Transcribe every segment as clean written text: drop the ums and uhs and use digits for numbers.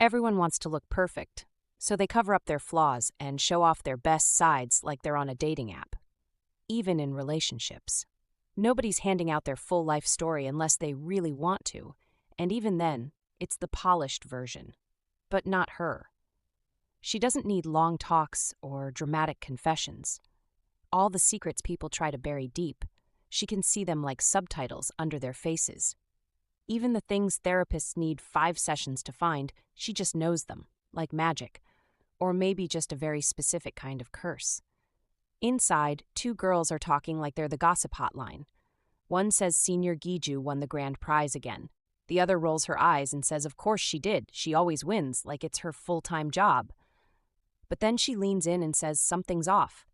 Everyone wants to look perfect, so they cover up their flaws and show off their best sides like they're on a dating app. Even in relationships. Nobody's handing out their full life story unless they really want to, and even then, it's the polished version. But not her. She doesn't need long talks or dramatic confessions. All the secrets people try to bury deep, she can see them like subtitles under their faces. Even the things therapists need 5 sessions to find, she just knows them, like magic, or maybe just a very specific kind of curse. Inside, 2 girls are talking like they're the gossip hotline. One says senior Giju won the grand prize again. The other rolls her eyes and says of course she did, she always wins, like it's her full-time job. But then she leans in and says something's off.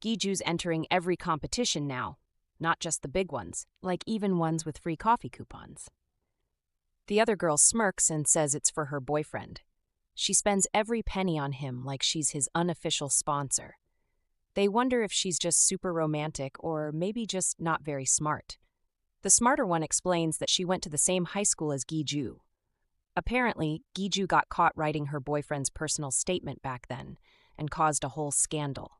Giju's entering every competition now, not just the big ones, like even ones with free coffee coupons. The other girl smirks and says it's for her boyfriend. She spends every penny on him like she's his unofficial sponsor. They wonder if she's just super romantic or maybe just not very smart. The smarter one explains that she went to the same high school as Giju. Apparently, Giju got caught writing her boyfriend's personal statement back then and caused a whole scandal.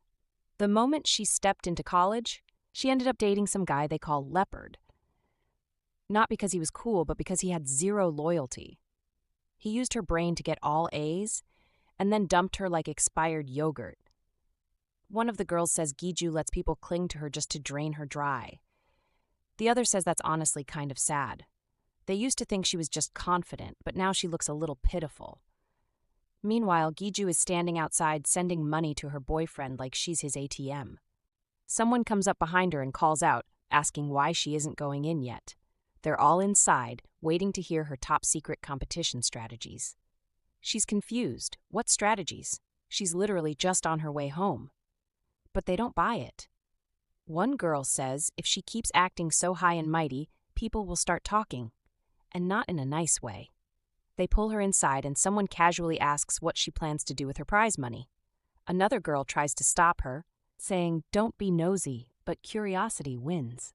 The moment she stepped into college, she ended up dating some guy they call Leopard. Not because he was cool, but because he had 0 loyalty. He used her brain to get all A's and then dumped her like expired yogurt. One of the girls says Giju lets people cling to her just to drain her dry. The other says that's honestly kind of sad. They used to think she was just confident, but now she looks a little pitiful. Meanwhile, Giju is standing outside sending money to her boyfriend like she's his ATM. Someone comes up behind her and calls out, asking why she isn't going in yet. They're all inside, waiting to hear her top-secret competition strategies. She's confused. What strategies? She's literally just on her way home. But they don't buy it. One girl says if she keeps acting so high and mighty, people will start talking. And not in a nice way. They pull her inside and someone casually asks what she plans to do with her prize money. Another girl tries to stop her, saying, "Don't be nosy, but curiosity wins."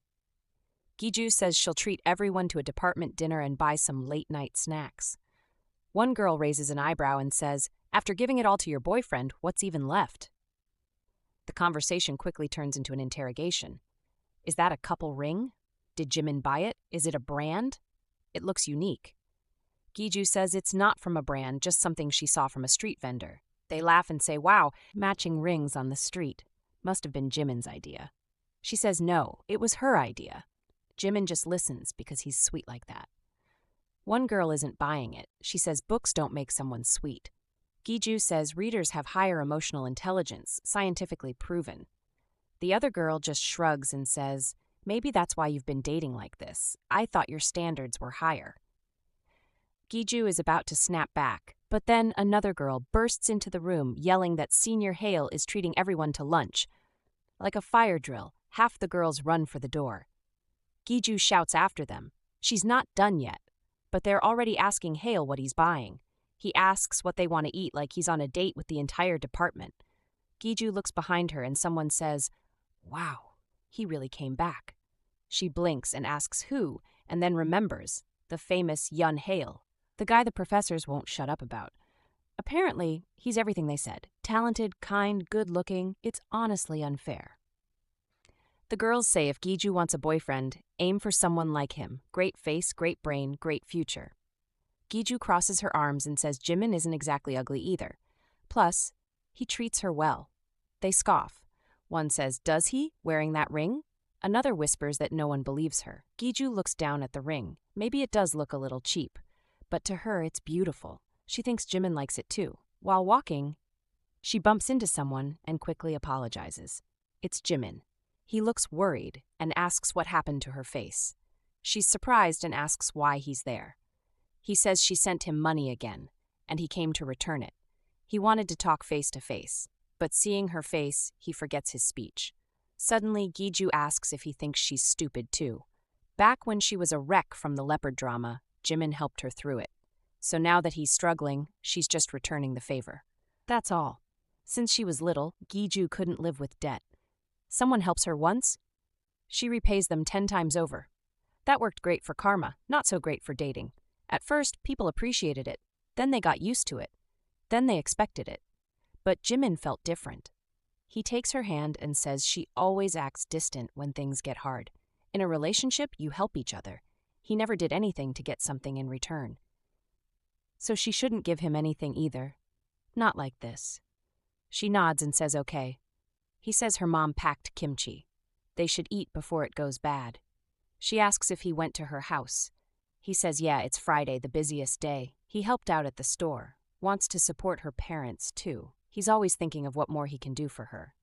Giju says she'll treat everyone to a department dinner and buy some late-night snacks. One girl raises an eyebrow and says, "After giving it all to your boyfriend, what's even left?" The conversation quickly turns into an interrogation. Is that a couple ring? Did Jimin buy it? Is it a brand? It looks unique. Giju says it's not from a brand, just something she saw from a street vendor. They laugh and say, "Wow, matching rings on the street. Must have been Jimin's idea." She says no, it was her idea. Jimin just listens because he's sweet like that. One girl isn't buying it. She says books don't make someone sweet. Giju says readers have higher emotional intelligence, scientifically proven. The other girl just shrugs and says, "Maybe that's why you've been dating like this. I thought your standards were higher." Giju is about to snap back, but then another girl bursts into the room yelling that Senior Hale is treating everyone to lunch. Like a fire drill, half the girls run for the door. Giju shouts after them. She's not done yet, but they're already asking Hale what he's buying. He asks what they want to eat like he's on a date with the entire department. Giju looks behind her and someone says, "Wow, he really came back." She blinks and asks who, and then remembers, the famous Yun Hale, the guy the professors won't shut up about. Apparently, he's everything they said. Talented, kind, good-looking. It's honestly unfair. The girls say if Giju wants a boyfriend, aim for someone like him. Great face, great brain, great future. Giju crosses her arms and says Jimin isn't exactly ugly either. Plus, he treats her well. They scoff. One says, "Does he, wearing that ring?" Another whispers that no one believes her. Giju looks down at the ring. Maybe it does look a little cheap, but to her it's beautiful. She thinks Jimin likes it too. While walking, she bumps into someone and quickly apologizes. It's Jimin. He looks worried and asks what happened to her face. She's surprised and asks why he's there. He says she sent him money again, and he came to return it. He wanted to talk face to face, but seeing her face, he forgets his speech. Suddenly, Giju asks if he thinks she's stupid too. Back when she was a wreck from the leopard drama, Jimin helped her through it. So now that he's struggling, she's just returning the favor. That's all. Since she was little, Giju couldn't live with debt. Someone helps her once, she repays them 10 times over. That worked great for karma, not so great for dating. At first, people appreciated it. Then they got used to it. Then they expected it. But Jimin felt different. He takes her hand and says she always acts distant when things get hard. In a relationship, you help each other. He never did anything to get something in return. So she shouldn't give him anything either. Not like this. She nods and says okay. He says her mom packed kimchi. They should eat before it goes bad. She asks if he went to her house. He says yeah, it's Friday, the busiest day. He helped out at the store. Wants to support her parents, too. He's always thinking of what more he can do for her.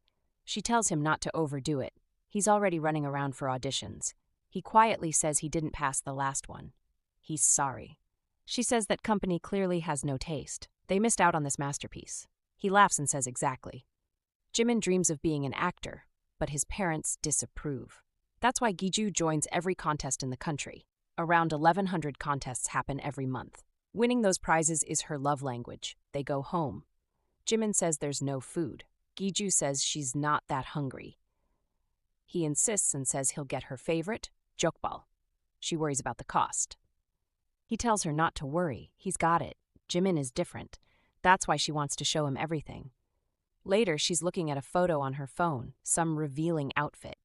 She tells him not to overdo it. He's already running around for auditions. He quietly says he didn't pass the last one. He's sorry. She says that company clearly has no taste. They missed out on this masterpiece. He laughs and says exactly. Jimin dreams of being an actor, but his parents disapprove. That's why Giju joins every contest in the country. Around 1,100 contests happen every month. Winning those prizes is her love language. They go home. Jimin says there's no food. Giju says she's not that hungry. He insists and says he'll get her favorite, jokbal. She worries about the cost. He tells her not to worry. He's got it. Jimin is different. That's why she wants to show him everything. Later, she's looking at a photo on her phone, some revealing outfit.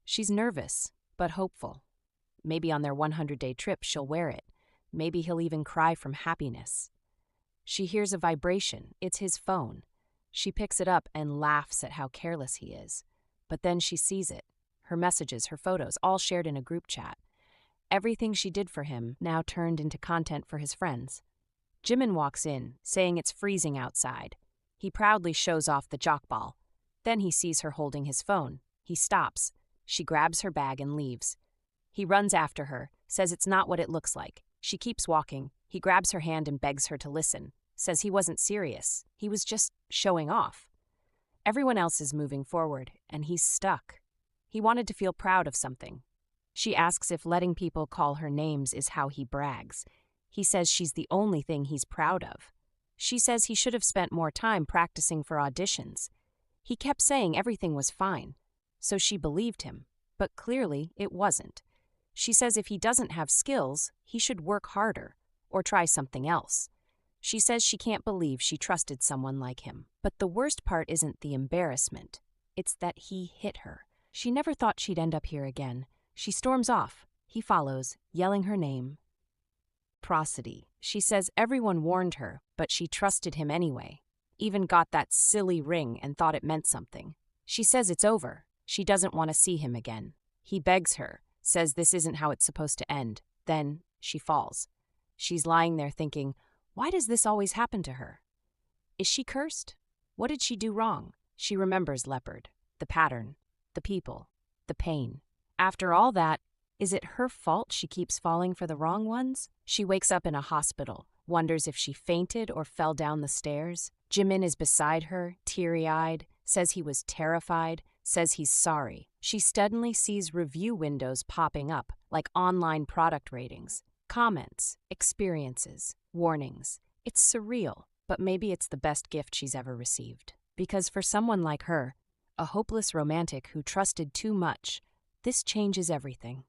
She's nervous, but hopeful. Maybe on their 100-day trip, she'll wear it. Maybe he'll even cry from happiness. She hears a vibration. It's his phone. She picks it up and laughs at how careless he is. But then she sees it. Her messages, her photos, all shared in a group chat. Everything she did for him now turned into content for his friends. Jimin walks in, saying it's freezing outside. He proudly shows off the jokbal. Then he sees her holding his phone. He stops. She grabs her bag and leaves. He runs after her, says it's not what it looks like. She keeps walking. He grabs her hand and begs her to listen, says he wasn't serious. He was just showing off. Everyone else is moving forward, and he's stuck. He wanted to feel proud of something. She asks if letting people call her names is how he brags. He says she's the only thing he's proud of. She says he should have spent more time practicing for auditions. He kept saying everything was fine, so she believed him, but clearly it wasn't. She says if he doesn't have skills, he should work harder or try something else. She says she can't believe she trusted someone like him. But the worst part isn't the embarrassment. It's that he hit her. She never thought she'd end up here again. She storms off. He follows, yelling her name. Prosody. She says everyone warned her, but she trusted him anyway. Even got that silly ring and thought it meant something. She says it's over. She doesn't want to see him again. He begs her, says this isn't how it's supposed to end. Then she falls. She's lying there thinking, why does this always happen to her? Is she cursed? What did she do wrong? She remembers Leopard, the pattern, the people, the pain. After all that, is it her fault she keeps falling for the wrong ones? She wakes up in a hospital, wonders if she fainted or fell down the stairs. Jimin is beside her, teary-eyed, says he was terrified, says he's sorry. She suddenly sees review windows popping up, like online product ratings, comments, experiences, warnings. It's surreal, but maybe it's the best gift she's ever received. Because for someone like her, a hopeless romantic who trusted too much, this changes everything.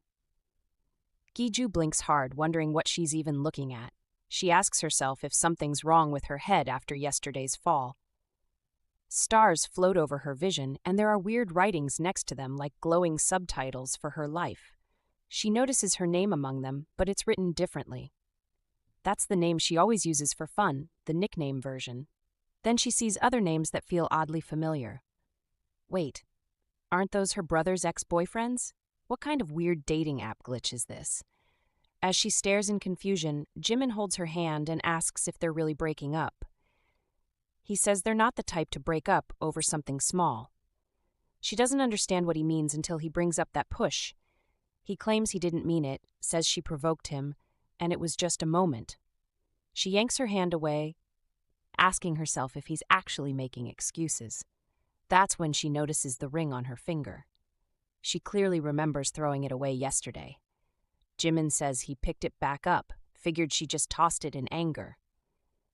Giju blinks hard, wondering what she's even looking at. She asks herself if something's wrong with her head after yesterday's fall. Stars float over her vision, and there are weird writings next to them like glowing subtitles for her life. She notices her name among them, but it's written differently. That's the name she always uses for fun, the nickname version. Then she sees other names that feel oddly familiar. Wait, aren't those her brother's ex-boyfriends? What kind of weird dating app glitch is this? As she stares in confusion, Jimin holds her hand and asks if they're really breaking up. He says they're not the type to break up over something small. She doesn't understand what he means until he brings up that push. He claims he didn't mean it, says she provoked him, and it was just a moment. She yanks her hand away, asking herself if he's actually making excuses. That's when she notices the ring on her finger. She clearly remembers throwing it away yesterday. Jimin says he picked it back up, figured she just tossed it in anger.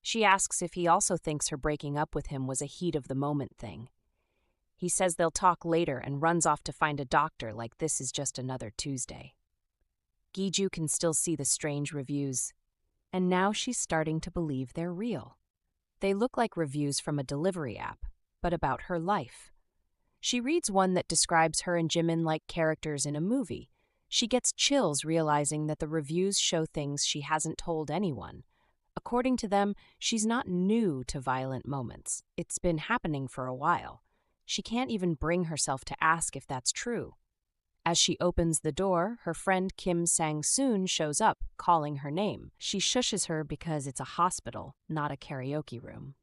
She asks if he also thinks her breaking up with him was a heat-of-the-moment thing. He says they'll talk later and runs off to find a doctor like this is just another Tuesday. Giju can still see the strange reviews. and now she's starting to believe they're real. They look like reviews from a delivery app, but about her life. She reads one that describes her and Jimin like characters in a movie. She gets chills realizing that the reviews show things she hasn't told anyone. According to them, she's not new to violent moments. It's been happening for a while. She can't even bring herself to ask if that's true. As she opens the door, her friend Kim Sang-soon shows up, calling her name. She shushes her because it's a hospital, not a karaoke room.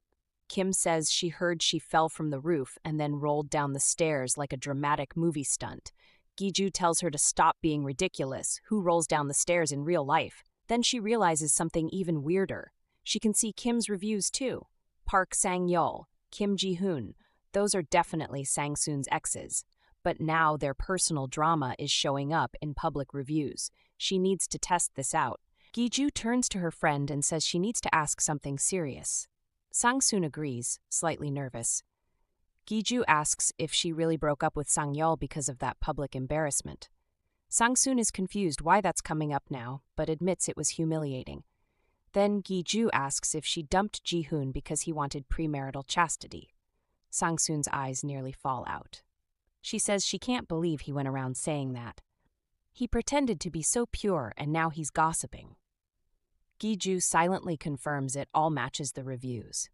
Kim says she heard she fell from the roof and then rolled down the stairs like a dramatic movie stunt. Giju tells her to stop being ridiculous. Who rolls down the stairs in real life? Then she realizes something even weirder. She can see Kim's reviews too. Park Sang-yeol, Kim Ji-hoon. Those are definitely Sang-soon's exes. But now their personal drama is showing up in public reviews. She needs to test this out. Giju turns to her friend and says she needs to ask something serious. Sang-soon agrees, slightly nervous. Giju asks if she really broke up with Sang-yeol because of that public embarrassment. Sang-soon is confused why that's coming up now, but admits it was humiliating. Then Giju asks if she dumped Ji-hoon because he wanted premarital chastity. Sang-soon's eyes nearly fall out. She says she can't believe he went around saying that. He pretended to be so pure and now he's gossiping. Giju silently confirms it all matches the reviews.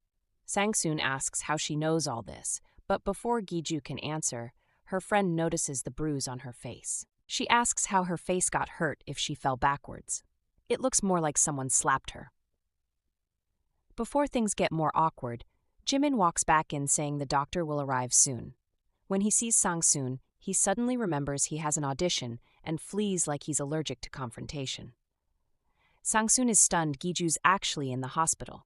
Sang-soon asks how she knows all this, but before Giju can answer, her friend notices the bruise on her face. She asks how her face got hurt if she fell backwards. It looks more like someone slapped her. Before things get more awkward, Jimin walks back in saying the doctor will arrive soon. When he sees Sang-soon, he suddenly remembers he has an audition and flees like he's allergic to confrontation. Sang-soon is stunned Giju's actually in the hospital.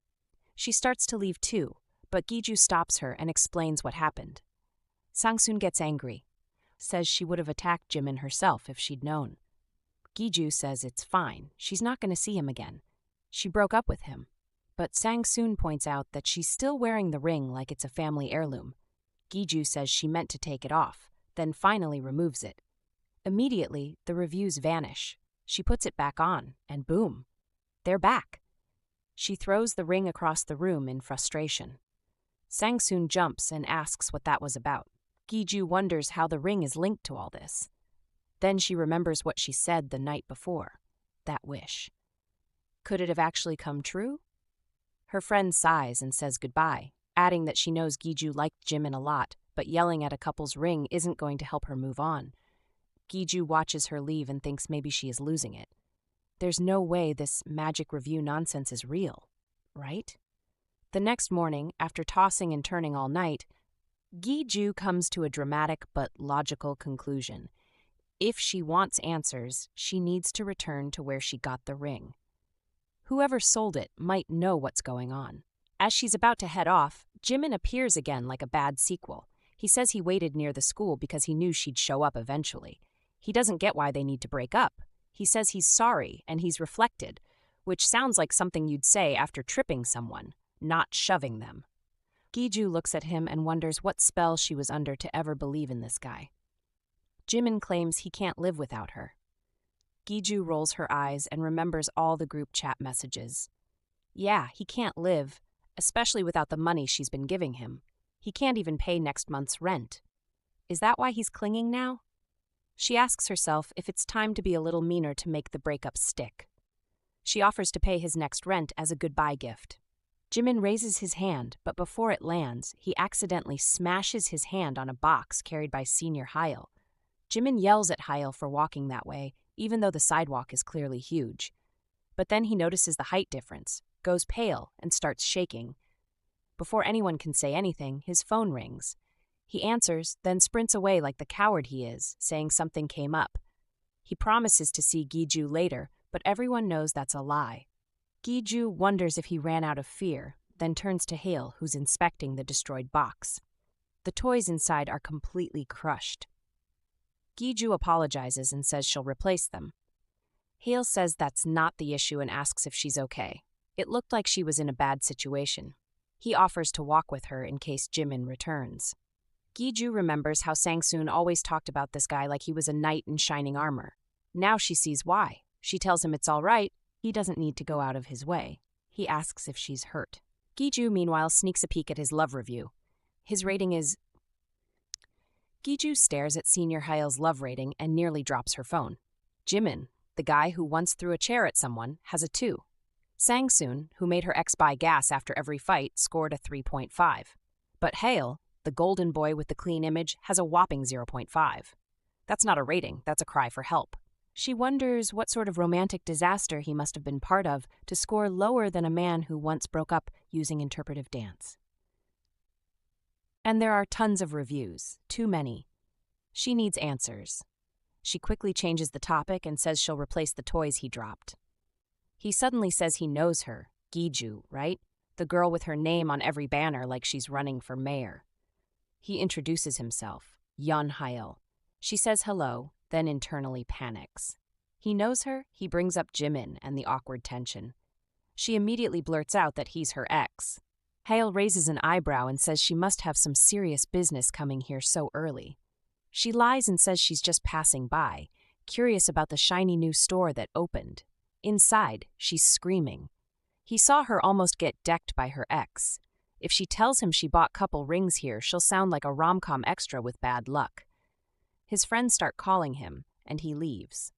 She starts to leave too, but Giju stops her and explains what happened. Sang-soon gets angry, says she would have attacked Jimin herself if she'd known. Giju says it's fine, she's not going to see him again. She broke up with him. But Sang-soon points out that she's still wearing the ring like it's a family heirloom. Giju says she meant to take it off, then finally removes it. Immediately, the reviews vanish. She puts it back on, and boom, they're back. She throws the ring across the room in frustration. Sang-soon jumps and asks what that was about. Giju wonders how the ring is linked to all this. Then she remembers what she said the night before, that wish. Could it have actually come true? Her friend sighs and says goodbye, adding that she knows Giju liked Jimin a lot, but yelling at a couple's ring isn't going to help her move on. Giju watches her leave and thinks maybe she is losing it. There's no way this magic review nonsense is real, right? The next morning, after tossing and turning all night, Giju comes to a dramatic but logical conclusion. If she wants answers, she needs to return to where she got the ring. Whoever sold it might know what's going on. As she's about to head off, Jimin appears again like a bad sequel. He says he waited near the school because he knew she'd show up eventually. He doesn't get why they need to break up. He says he's sorry and he's reflected, which sounds like something you'd say after tripping someone, not shoving them. Giju looks at him and wonders what spell she was under to ever believe in this guy. Jimin claims he can't live without her. Giju rolls her eyes and remembers all the group chat messages. Yeah, he can't live, especially without the money she's been giving him. He can't even pay next month's rent. Is that why he's clinging now? She asks herself if it's time to be a little meaner to make the breakup stick. She offers to pay his next rent as a goodbye gift. Jimin raises his hand, but before it lands, he accidentally smashes his hand on a box carried by Senior Hyel. Jimin yells at Hyel for walking that way, even though the sidewalk is clearly huge. But then he notices the height difference, goes pale, and starts shaking. Before anyone can say anything, his phone rings. He answers, then sprints away like the coward he is, saying something came up. He promises to see Giju later, but everyone knows that's a lie. Giju wonders if he ran out of fear, then turns to Hale, who's inspecting the destroyed box. The toys inside are completely crushed. Giju apologizes and says she'll replace them. Hale says that's not the issue and asks if she's okay. It looked like she was in a bad situation. He offers to walk with her in case Jimin returns. Giju remembers how Sang-soon always talked about this guy like he was a knight in shining armor. Now she sees why. She tells him it's all right, He doesn't need to go out of his way. He asks if she's hurt. Giju, meanwhile, sneaks a peek at his love review. His rating is... Giju stares at Senior Hail's love rating and nearly drops her phone. Jimin, the guy who once threw a chair at someone, has a 2. Sang-soon, who made her ex buy gas after every fight, scored a 3.5. But Hail, the golden boy with the clean image, has a whopping 0.5. That's not a rating, that's a cry for help. She wonders what sort of romantic disaster he must have been part of to score lower than a man who once broke up using interpretive dance. And there are tons of reviews, too many. She needs answers. She quickly changes the topic and says she'll replace the toys he dropped. He suddenly says he knows her, Giju, right? The girl with her name on every banner like she's running for mayor. He introduces himself, Yeon Hail. She says hello, then internally panics. He knows her, he brings up Jimin and the awkward tension. She immediately blurts out that he's her ex. Hail raises an eyebrow and says she must have some serious business coming here so early. She lies and says she's just passing by, curious about the shiny new store that opened. Inside, she's screaming. He saw her almost get decked by her ex. If she tells him she bought couple rings here, she'll sound like a rom-com extra with bad luck. His friends start calling him, and he leaves.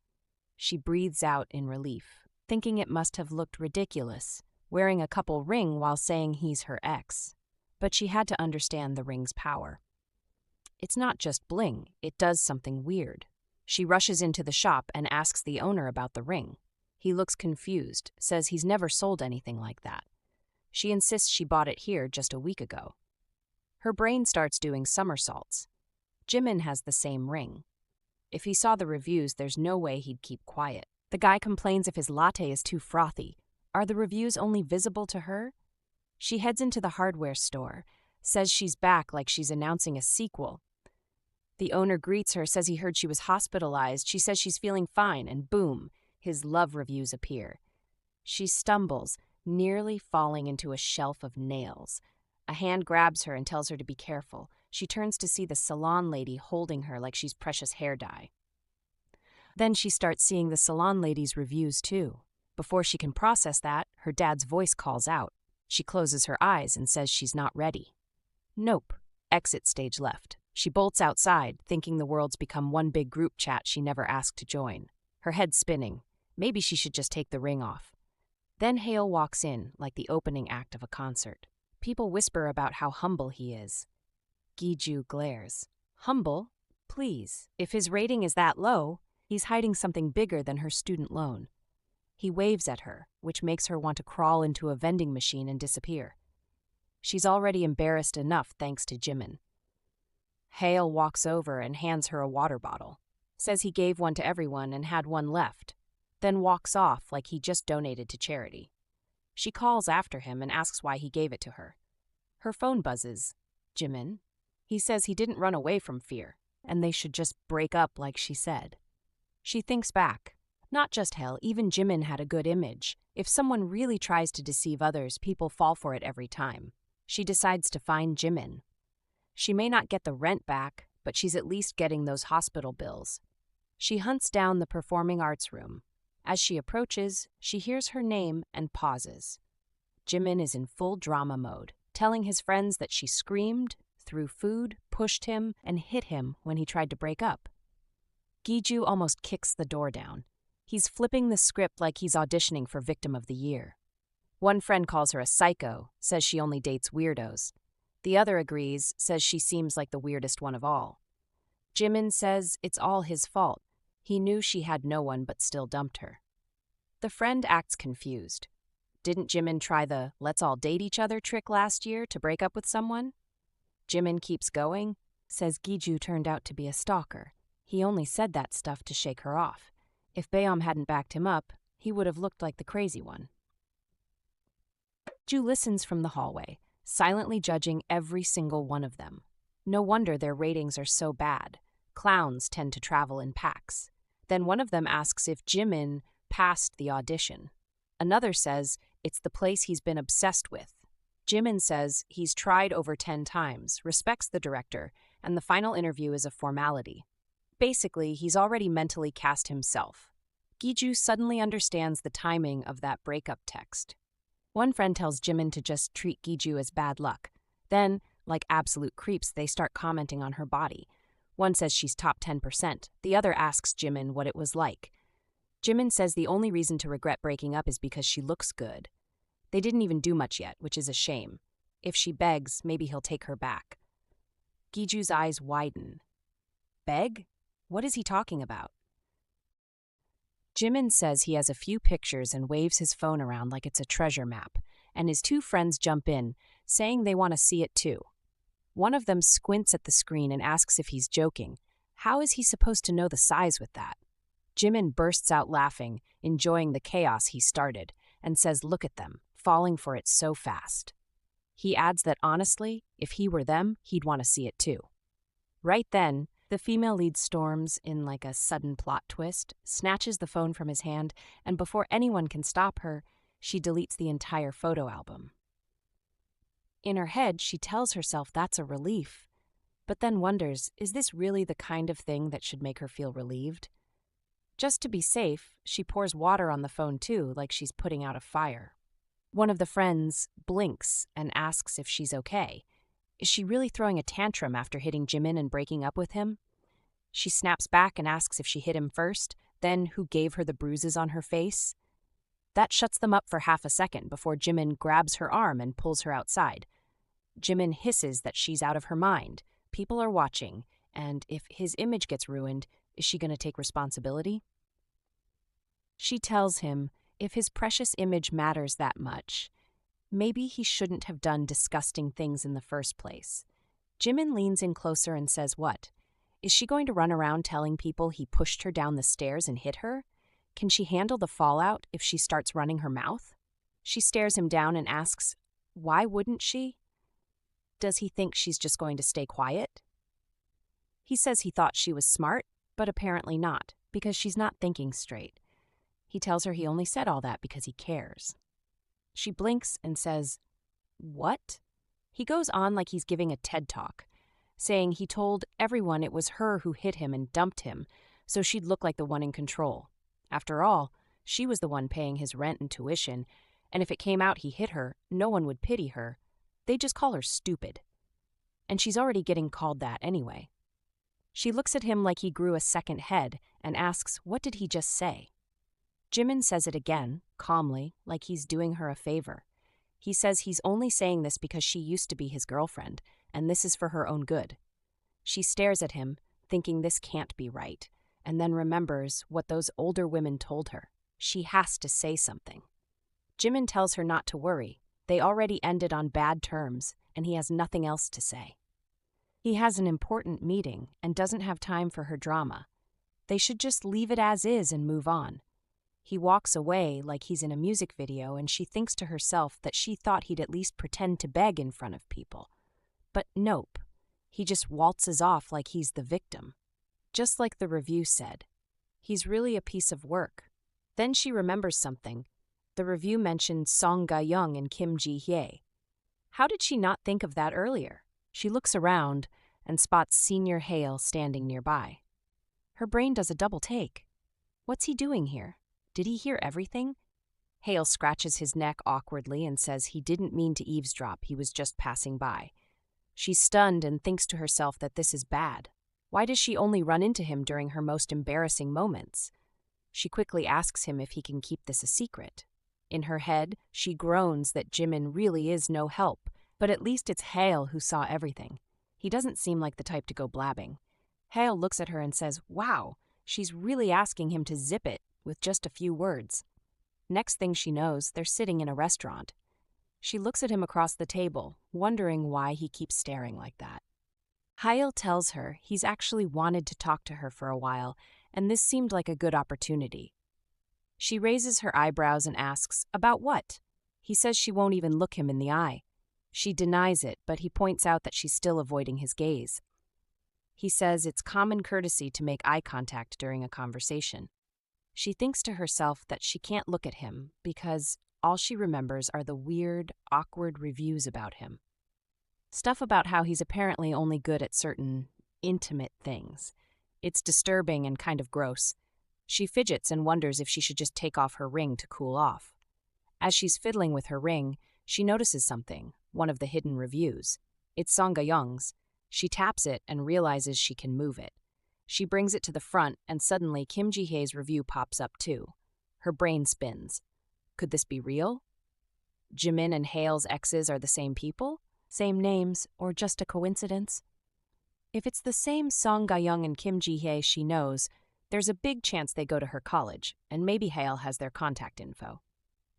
She breathes out in relief, thinking it must have looked ridiculous, wearing a couple ring while saying he's her ex. But she had to understand the ring's power. It's not just bling, it does something weird. She rushes into the shop and asks the owner about the ring. He looks confused, says he's never sold anything like that. She insists she bought it here just a week ago. Her brain starts doing somersaults. Jimin has the same ring. If he saw the reviews, there's no way he'd keep quiet. The guy complains if his latte is too frothy. Are the reviews only visible to her? She heads into the hardware store, says she's back like she's announcing a sequel. The owner greets her, says he heard she was hospitalized. She says she's feeling fine, and boom, his love reviews appear. She stumbles, nearly falling into a shelf of nails. A hand grabs her and tells her to be careful. She turns to see the salon lady holding her like she's precious hair dye. Then she starts seeing the salon lady's reviews too. Before she can process that, her dad's voice calls out. She closes her eyes and says she's not ready. Nope. Exit stage left. She bolts outside, thinking the world's become one big group chat she never asked to join. Her head spinning. Maybe she should just take the ring off. Then Hail walks in, like the opening act of a concert. People whisper about how humble he is. Giju glares. Humble? Please. If his rating is that low, he's hiding something bigger than her student loan. He waves at her, which makes her want to crawl into a vending machine and disappear. She's already embarrassed enough thanks to Jimin. Hail walks over and hands her a water bottle. Says he gave one to everyone and had one left. Then walks off like he just donated to charity. She calls after him and asks why he gave it to her. Her phone buzzes. Jimin. He says he didn't run away from fear, and they should just break up like she said. She thinks back. Not just Hail, even Jimin had a good image. If someone really tries to deceive others, people fall for it every time. She decides to find Jimin. She may not get the rent back, but she's at least getting those hospital bills. She hunts down the performing arts room. As she approaches, she hears her name and pauses. Jimin is in full drama mode, telling his friends that she screamed, threw food, pushed him, and hit him when he tried to break up. Giju almost kicks the door down. He's flipping the script like he's auditioning for Victim of the Year. One friend calls her a psycho, says she only dates weirdos. The other agrees, says she seems like the weirdest one of all. Jimin says it's all his fault. He knew she had no one but still dumped her. The friend acts confused. Didn't Jimin try the let's all date each other trick last year to break up with someone? Jimin keeps going, says Giju turned out to be a stalker. He only said that stuff to shake her off. If Baeom hadn't backed him up, he would have looked like the crazy one. Ju listens from the hallway, silently judging every single one of them. No wonder their ratings are so bad. Clowns tend to travel in packs. Then one of them asks if Jimin passed the audition. Another says it's the place he's been obsessed with. Jimin says he's tried over 10 times, respects the director, and the final interview is a formality. Basically, he's already mentally cast himself. Giju suddenly understands the timing of that breakup text. One friend tells Jimin to just treat Giju as bad luck. Then, like absolute creeps, they start commenting on her body. One says she's top 10%. The other asks Jimin what it was like. Jimin says the only reason to regret breaking up is because she looks good. They didn't even do much yet, which is a shame. If she begs, maybe he'll take her back. Giju's eyes widen. Beg? What is he talking about? Jimin says he has a few pictures and waves his phone around like it's a treasure map, and his two friends jump in, saying they want to see it too. One of them squints at the screen and asks if he's joking. How is he supposed to know the size with that? Jimin bursts out laughing, enjoying the chaos he started, and says look at them, falling for it so fast. He adds that honestly, if he were them, he'd want to see it too. Right then, the female lead storms in like a sudden plot twist, snatches the phone from his hand, and before anyone can stop her, she deletes the entire photo album. In her head, she tells herself that's a relief, but then wonders, is this really the kind of thing that should make her feel relieved? Just to be safe, she pours water on the phone too, like she's putting out a fire. One of the friends blinks and asks if she's okay. Is she really throwing a tantrum after hitting Jimin and breaking up with him? She snaps back and asks if she hit him first, then who gave her the bruises on her face. That shuts them up for half a second before Jimin grabs her arm and pulls her outside. Jimin hisses that she's out of her mind. People are watching, and if his image gets ruined, is she going to take responsibility? She tells him if his precious image matters that much, maybe he shouldn't have done disgusting things in the first place. Jimin leans in closer and says what? Is she going to run around telling people he pushed her down the stairs and hit her? Can she handle the fallout if she starts running her mouth? She stares him down and asks, why wouldn't she? Does he think she's just going to stay quiet? He says he thought she was smart, but apparently not, because she's not thinking straight. He tells her he only said all that because he cares. She blinks and says, what? He goes on like he's giving a TED Talk, saying he told everyone it was her who hit him and dumped him, so she'd look like the one in control. After all, she was the one paying his rent and tuition, and if it came out he hit her, no one would pity her. They'd just call her stupid. And she's already getting called that anyway. She looks at him like he grew a second head and asks, what did he just say? Jimin says it again, calmly, like he's doing her a favor. He says he's only saying this because she used to be his girlfriend, and this is for her own good. She stares at him, thinking this can't be right, and then remembers what those older women told her. She has to say something. Jimin tells her not to worry. They already ended on bad terms, and he has nothing else to say. He has an important meeting and doesn't have time for her drama. They should just leave it as is and move on. He walks away like he's in a music video, and she thinks to herself that she thought he'd at least pretend to beg in front of people. But nope, he just waltzes off like he's the victim. Just like the review said, he's really a piece of work. Then she remembers something. The review mentioned Song Ga-young and Kim Ji-hye. How did she not think of that earlier? She looks around and spots Senior Hale standing nearby. Her brain does a double take. What's he doing here? Did he hear everything? Hale scratches his neck awkwardly and says he didn't mean to eavesdrop, he was just passing by. She's stunned and thinks to herself that this is bad. Why does she only run into him during her most embarrassing moments? She quickly asks him if he can keep this a secret. In her head, she groans that Jimin really is no help, but at least it's Hale who saw everything. He doesn't seem like the type to go blabbing. Hale looks at her and says, wow, she's really asking him to zip it with just a few words. Next thing she knows, they're sitting in a restaurant. She looks at him across the table, wondering why he keeps staring like that. Hale tells her he's actually wanted to talk to her for a while, and this seemed like a good opportunity. She raises her eyebrows and asks, about what? He says she won't even look him in the eye. She denies it, but he points out that she's still avoiding his gaze. He says it's common courtesy to make eye contact during a conversation. She thinks to herself that she can't look at him because all she remembers are the weird, awkward reviews about him. Stuff about how he's apparently only good at certain intimate things. It's disturbing and kind of gross. She fidgets and wonders if she should just take off her ring to cool off. As she's fiddling with her ring, she notices something, one of the hidden reviews. It's Song Ga-young's. She taps it and realizes she can move it. She brings it to the front, and suddenly Kim Ji-hae's review pops up too. Her brain spins. Could this be real? Jimin and Hail's exes are the same people? Same names, or just a coincidence? If it's the same Song Ga-young and Kim Ji-hae she knows, there's a big chance they go to her college, and maybe Hail has their contact info.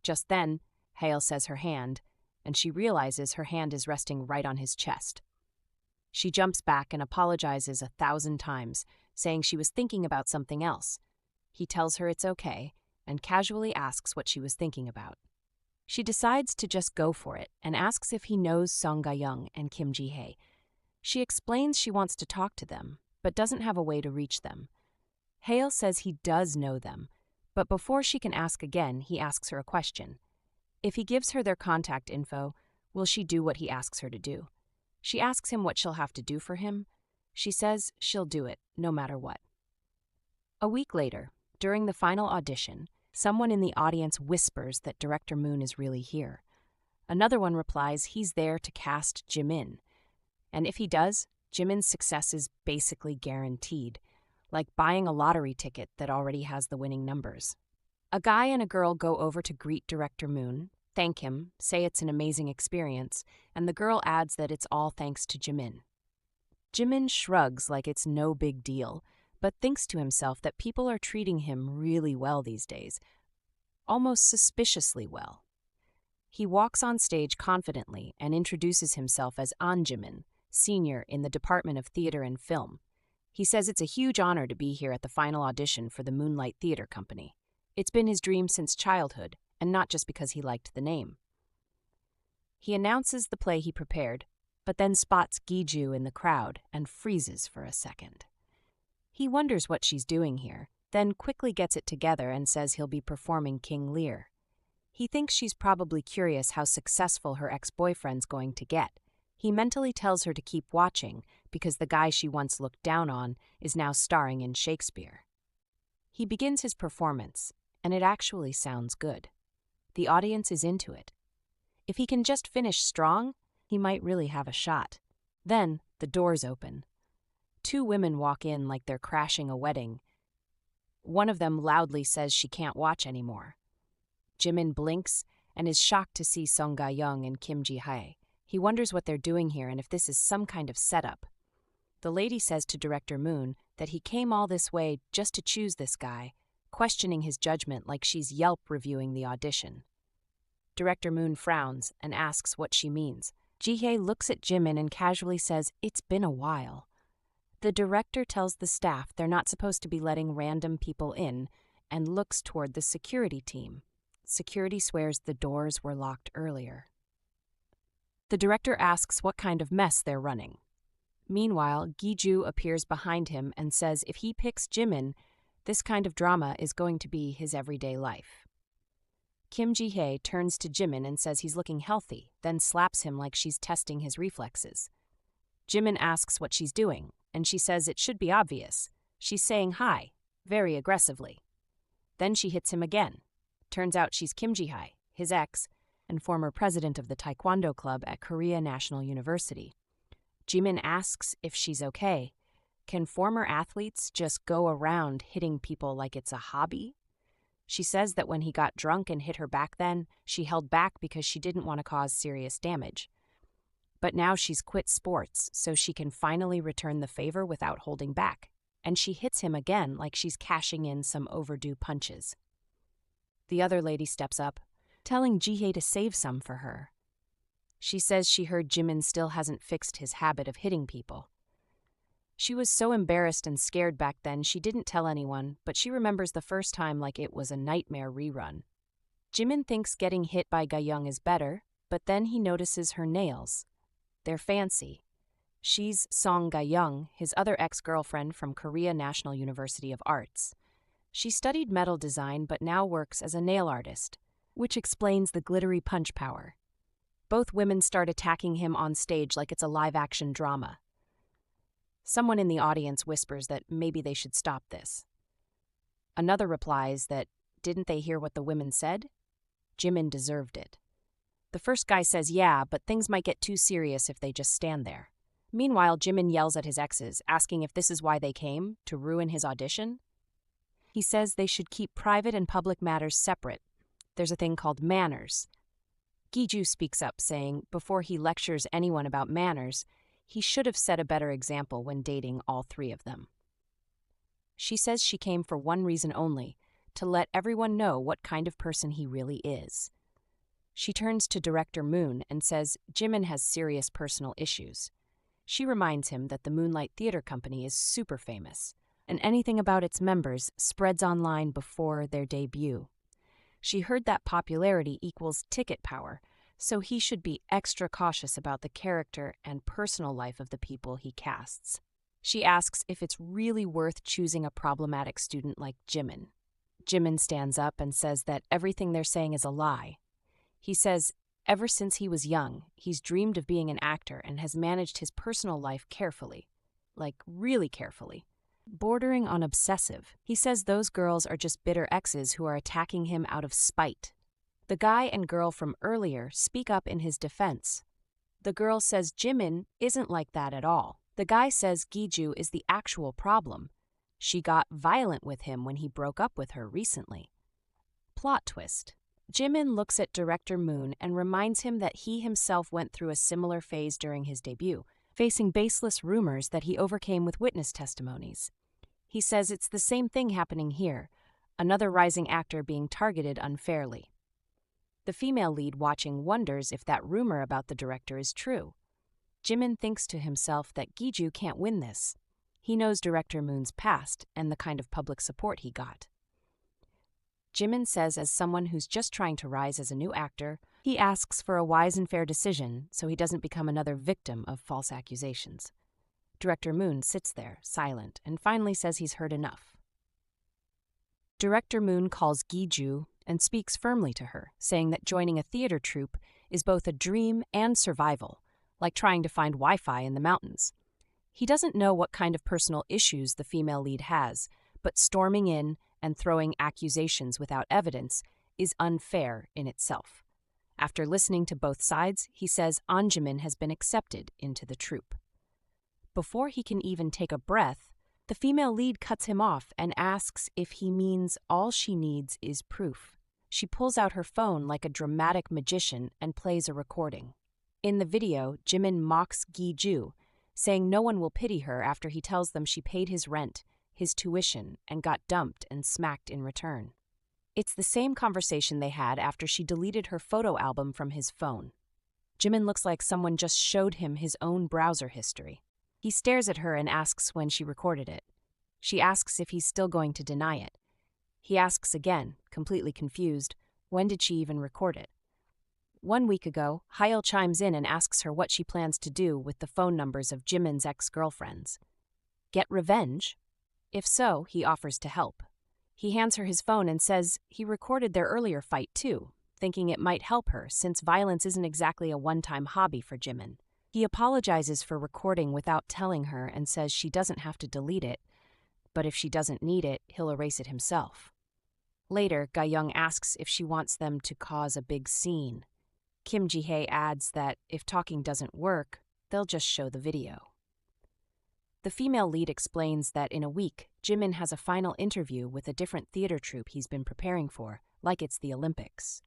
Just then, Hail says her hand, and she realizes her hand is resting right on his chest. She jumps back and apologizes 1,000 times, saying she was thinking about something else. He tells her it's okay, and casually asks what she was thinking about. She decides to just go for it and asks if he knows Song Ga-young and Kim Ji-hae. She explains she wants to talk to them, but doesn't have a way to reach them. Hail says he does know them, but before she can ask again, he asks her a question. If he gives her their contact info, will she do what he asks her to do? She asks him what she'll have to do for him. She says she'll do it, no matter what. A week later, during the final audition, someone in the audience whispers that Director Moon is really here. Another one replies he's there to cast Jimin. And if he does, Jimin's success is basically guaranteed, like buying a lottery ticket that already has the winning numbers. A guy and a girl go over to greet Director Moon, thank him, say it's an amazing experience, and the girl adds that it's all thanks to Jimin. Jimin shrugs like it's no big deal, but thinks to himself that people are treating him really well these days, almost suspiciously well. He walks on stage confidently and introduces himself as An Jimin, senior in the Department of Theater and Film. He says it's a huge honor to be here at the final audition for the Moonlight Theater Company. It's been his dream since childhood, and not just because he liked the name. He announces the play he prepared, but then spots Giju in the crowd and freezes for a second. He wonders what she's doing here, then quickly gets it together and says he'll be performing King Lear. He thinks she's probably curious how successful her ex-boyfriend's going to get. He mentally tells her to keep watching because the guy she once looked down on is now starring in Shakespeare. He begins his performance, and it actually sounds good. The audience is into it. If he can just finish strong, he might really have a shot. Then the doors open. 2 women walk in like they're crashing a wedding. One of them loudly says she can't watch anymore. Jimin blinks and is shocked to see Song Ga-young and Kim Ji-hae. He wonders what they're doing here and if this is some kind of setup. The lady says to Director Moon that he came all this way just to choose this guy, questioning his judgment like she's Yelp reviewing the audition. Director Moon frowns and asks what she means. Ji-hae looks at Jimin and casually says, "It's been a while." The director tells the staff they're not supposed to be letting random people in and looks toward the security team. Security swears the doors were locked earlier. The director asks what kind of mess they're running. Meanwhile, Giju appears behind him and says if he picks Jimin, this kind of drama is going to be his everyday life. Kim Ji-hae turns to Jimin and says he's looking healthy, then slaps him like she's testing his reflexes. Jimin asks what she's doing, and she says it should be obvious. She's saying hi, very aggressively. Then she hits him again. Turns out she's Kim Ji-hae, his ex, and former president of the Taekwondo club at Korea National University. Jimin asks if she's okay. Can former athletes just go around hitting people like it's a hobby? She says that when he got drunk and hit her back then, she held back because she didn't want to cause serious damage. But now she's quit sports, so she can finally return the favor without holding back. And she hits him again like she's cashing in some overdue punches. The other lady steps up, telling Ji-hae to save some for her. She says she heard Jimin still hasn't fixed his habit of hitting people. She was so embarrassed and scared back then she didn't tell anyone, but she remembers the first time like it was a nightmare rerun. Jimin thinks getting hit by Ga-young is better, but then he notices her nails. They're fancy. She's Song Ga-young, his other ex-girlfriend from Korea National University of Arts. She studied metal design but now works as a nail artist, which explains the glittery punch power. Both women start attacking him on stage like it's a live-action drama. Someone in the audience whispers that maybe they should stop this. Another replies that, didn't they hear what the women said? Jimin deserved it. The first guy says yeah, but things might get too serious if they just stand there. Meanwhile, Jimin yells at his exes, asking if this is why they came, to ruin his audition. He says they should keep private and public matters separate. There's a thing called manners. Giju speaks up, saying before he lectures anyone about manners, he should have set a better example when dating all three of them. She says she came for one reason only, to let everyone know what kind of person he really is. She turns to Director Moon and says Jimin has serious personal issues. She reminds him that the Moonlight Theater Company is super famous, and anything about its members spreads online before their debut. She heard that popularity equals ticket power, so he should be extra cautious about the character and personal life of the people he casts. She asks if it's really worth choosing a problematic student like Jimin. Jimin stands up and says that everything they're saying is a lie. He says ever since he was young, he's dreamed of being an actor and has managed his personal life carefully. Like, really carefully. Bordering on obsessive. He says those girls are just bitter exes who are attacking him out of spite. The guy and girl from earlier speak up in his defense. The girl says Jimin isn't like that at all. The guy says Giju is the actual problem. She got violent with him when he broke up with her recently. Plot twist. Jimin looks at Director Moon and reminds him that he himself went through a similar phase during his debut, facing baseless rumors that he overcame with witness testimonies. He says it's the same thing happening here, another rising actor being targeted unfairly. The female lead watching wonders if that rumor about the director is true. Jimin thinks to himself that Giju can't win this. He knows Director Moon's past and the kind of public support he got. Jimin says as someone who's just trying to rise as a new actor, he asks for a wise and fair decision so he doesn't become another victim of false accusations. Director Moon sits there, silent, and finally says he's heard enough. Director Moon calls Giju and speaks firmly to her, saying that joining a theater troupe is both a dream and survival, like trying to find Wi-Fi in the mountains. He doesn't know what kind of personal issues the female lead has, but storming in and throwing accusations without evidence is unfair in itself. After listening to both sides, he says Anjamin has been accepted into the troupe. Before he can even take a breath, the female lead cuts him off and asks if he means all she needs is proof. She pulls out her phone like a dramatic magician and plays a recording. In the video, Jimin mocks Giju, saying no one will pity her after he tells them she paid his rent, his tuition, and got dumped and smacked in return. It's the same conversation they had after she deleted her photo album from his phone. Jimin looks like someone just showed him his own browser history. He stares at her and asks when she recorded it. She asks if he's still going to deny it. He asks again, completely confused, when did she even record it? 1 week ago, Hyul chimes in and asks her what she plans to do with the phone numbers of Jimin's ex-girlfriends. Get revenge? If so, he offers to help. He hands her his phone and says he recorded their earlier fight too, thinking it might help her since violence isn't exactly a one-time hobby for Jimin. He apologizes for recording without telling her and says she doesn't have to delete it, but if she doesn't need it, he'll erase it himself. Later, Ga-young asks if she wants them to cause a big scene. Kim Ji-hae adds that if talking doesn't work, they'll just show the video. The female lead explains that in a week, Jimin has a final interview with a different theater troupe he's been preparing for, like it's the Olympics.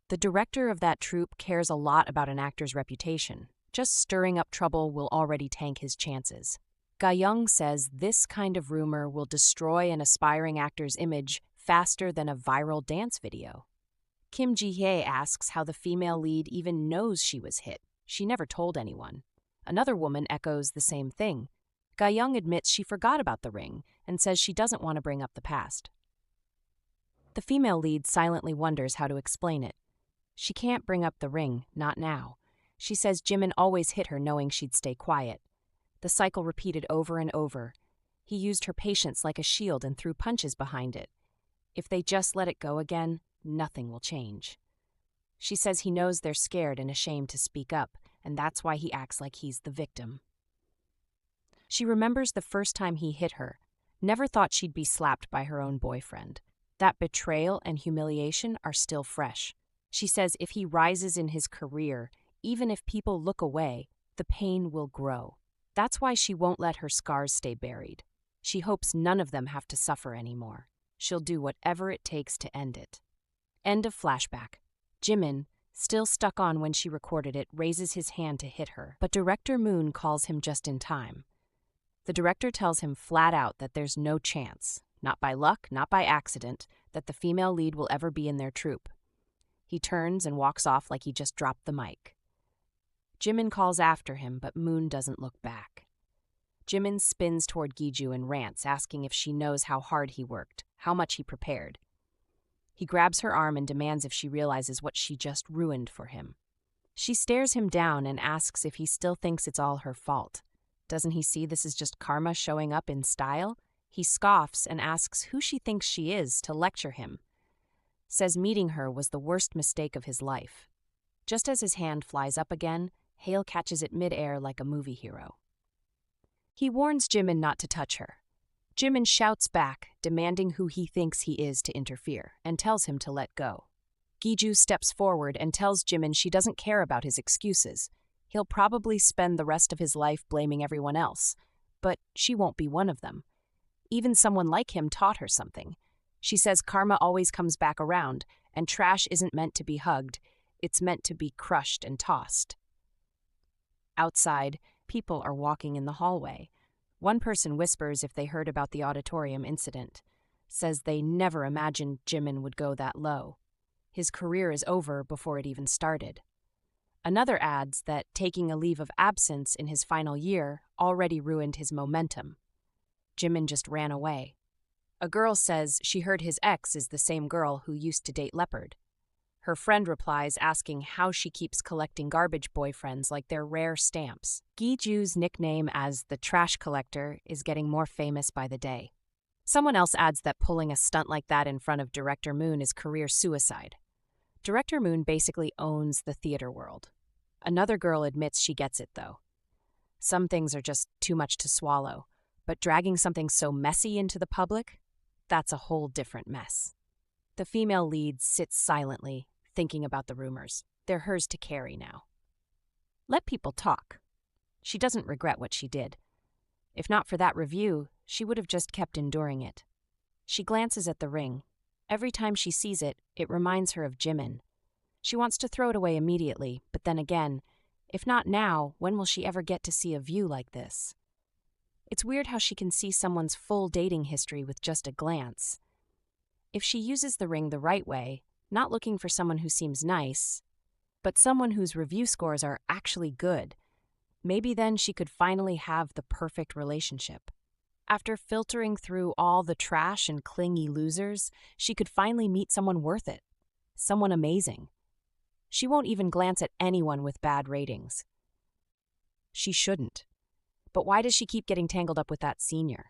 The director of that troupe cares a lot about an actor's reputation. Just stirring up trouble will already tank his chances. Ga-young says this kind of rumor will destroy an aspiring actor's image faster than a viral dance video. Kim Ji-hae asks how the female lead even knows she was hit. She never told anyone. Another woman echoes the same thing. Ga-young admits she forgot about the ring and says she doesn't want to bring up the past. The female lead silently wonders how to explain it. She can't bring up the ring, not now. She says Jimin always hit her knowing she'd stay quiet. The cycle repeated over and over. He used her patience like a shield and threw punches behind it. If they just let it go again, nothing will change. She says he knows they're scared and ashamed to speak up, and that's why he acts like he's the victim. She remembers the first time he hit her. Never thought she'd be slapped by her own boyfriend. That betrayal and humiliation are still fresh. She says if he rises in his career, even if people look away, the pain will grow. That's why she won't let her scars stay buried. She hopes none of them have to suffer anymore. She'll do whatever it takes to end it. End of flashback. Jimin, still stuck on when she recorded it, raises his hand to hit her, but Director Moon calls him just in time. The director tells him flat out that there's no chance, not by luck, not by accident, that the female lead will ever be in their troupe. He turns and walks off like he just dropped the mic. Jimin calls after him, but Moon doesn't look back. Jimin spins toward Giju and rants, asking if she knows how hard he worked, how much he prepared. He grabs her arm and demands if she realizes what she just ruined for him. She stares him down and asks if he still thinks it's all her fault. Doesn't he see this is just karma showing up in style? He scoffs and asks who she thinks she is to lecture him. Says meeting her was the worst mistake of his life. Just as his hand flies up again, Hale catches it mid-air like a movie hero. He warns Jimin not to touch her. Jimin shouts back, demanding who he thinks he is to interfere, and tells him to let go. Giju steps forward and tells Jimin she doesn't care about his excuses. He'll probably spend the rest of his life blaming everyone else, but she won't be one of them. Even someone like him taught her something. She says karma always comes back around, and trash isn't meant to be hugged, it's meant to be crushed and tossed. Outside, people are walking in the hallway. One person whispers if they heard about the auditorium incident, says they never imagined Jimin would go that low. His career is over before it even started. Another adds that taking a leave of absence in his final year already ruined his momentum. Jimin just ran away. A girl says she heard his ex is the same girl who used to date Leopard. Her friend replies asking how she keeps collecting garbage boyfriends like they're rare stamps. Giju's nickname as the trash collector is getting more famous by the day. Someone else adds that pulling a stunt like that in front of Director Moon is career suicide. Director Moon basically owns the theater world. Another girl admits she gets it, though. Some things are just too much to swallow, but dragging something so messy into the public, that's a whole different mess. The female lead sits silently, thinking about the rumors. They're hers to carry now. Let people talk. She doesn't regret what she did. If not for that review, she would have just kept enduring it. She glances at the ring. Every time she sees it, it reminds her of Jimin. She wants to throw it away immediately, but then again, if not now, when will she ever get to see a view like this? It's weird how she can see someone's full dating history with just a glance. If she uses the ring the right way, not looking for someone who seems nice, but someone whose review scores are actually good, maybe then she could finally have the perfect relationship. After filtering through all the trash and clingy losers, she could finally meet someone worth it, someone amazing. She won't even glance at anyone with bad ratings. She shouldn't. But why does she keep getting tangled up with that senior?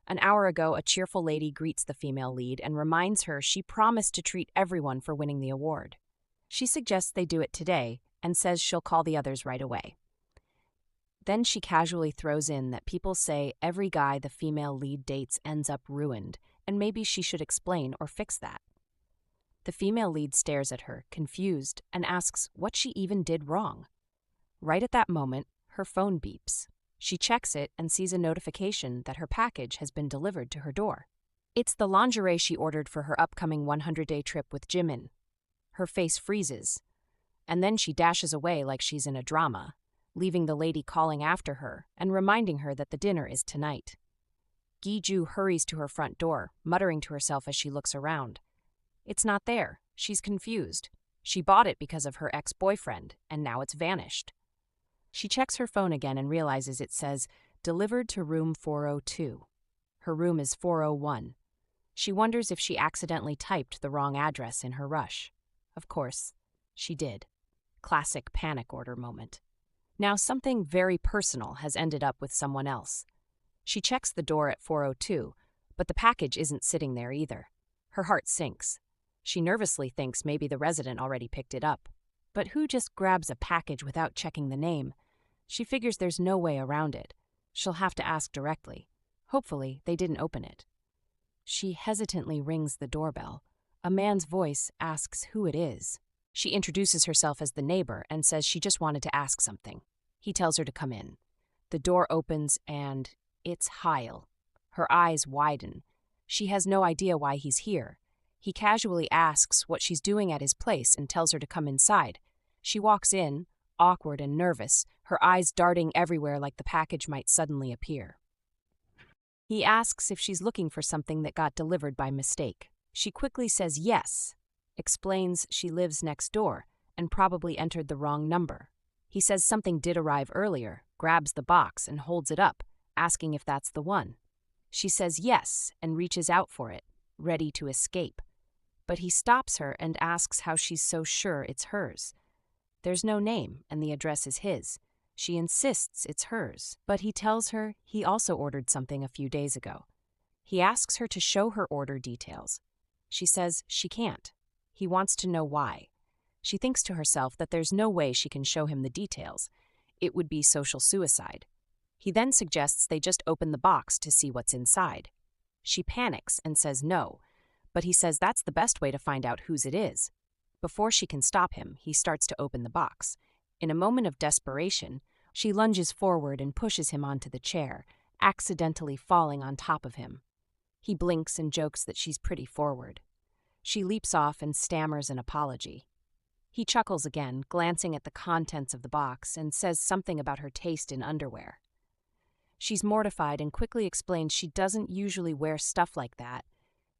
An hour ago, a cheerful lady greets the female lead and reminds her she promised to treat everyone for winning the award. She suggests they do it today and says she'll call the others right away. Then she casually throws in that people say every guy the female lead dates ends up ruined, and maybe she should explain or fix that. The female lead stares at her, confused, and asks what she even did wrong. Right at that moment, her phone beeps. She checks it and sees a notification that her package has been delivered to her door. It's the lingerie she ordered for her upcoming 100-day trip with Jimin. Her face freezes, and then she dashes away like she's in a drama, leaving the lady calling after her and reminding her that the dinner is tonight. Giju hurries to her front door, muttering to herself as she looks around. It's not there. She's confused. She bought it because of her ex-boyfriend, and now it's vanished. She checks her phone again and realizes it says, delivered to room 402. Her room is 401. She wonders if she accidentally typed the wrong address in her rush. Of course, she did. Classic panic order moment. Now something very personal has ended up with someone else. She checks the door at 402, but the package isn't sitting there either. Her heart sinks. She nervously thinks maybe the resident already picked it up. But who just grabs a package without checking the name? She figures there's no way around it. She'll have to ask directly. Hopefully, they didn't open it. She hesitantly rings the doorbell. A man's voice asks who it is. She introduces herself as the neighbor and says she just wanted to ask something. He tells her to come in. The door opens and it's Hyle. Her eyes widen. She has no idea why he's here. He casually asks what she's doing at his place and tells her to come inside. She walks in, awkward and nervous, her eyes darting everywhere like the package might suddenly appear. He asks if she's looking for something that got delivered by mistake. She quickly says yes, explains she lives next door and probably entered the wrong number. He says something did arrive earlier, grabs the box and holds it up, asking if that's the one. She says yes and reaches out for it, ready to escape. But he stops her and asks how she's so sure it's hers. There's no name and the address is his. She insists it's hers, but he tells her he also ordered something a few days ago. He asks her to show her order details. She says she can't. He wants to know why. She thinks to herself that there's no way she can show him the details. It would be social suicide. He then suggests they just open the box to see what's inside. She panics and says no, but he says that's the best way to find out whose it is. Before she can stop him, he starts to open the box. In a moment of desperation, she lunges forward and pushes him onto the chair, accidentally falling on top of him. He blinks and jokes that she's pretty forward. She leaps off and stammers an apology. He chuckles again, glancing at the contents of the box, and says something about her taste in underwear. She's mortified and quickly explains she doesn't usually wear stuff like that.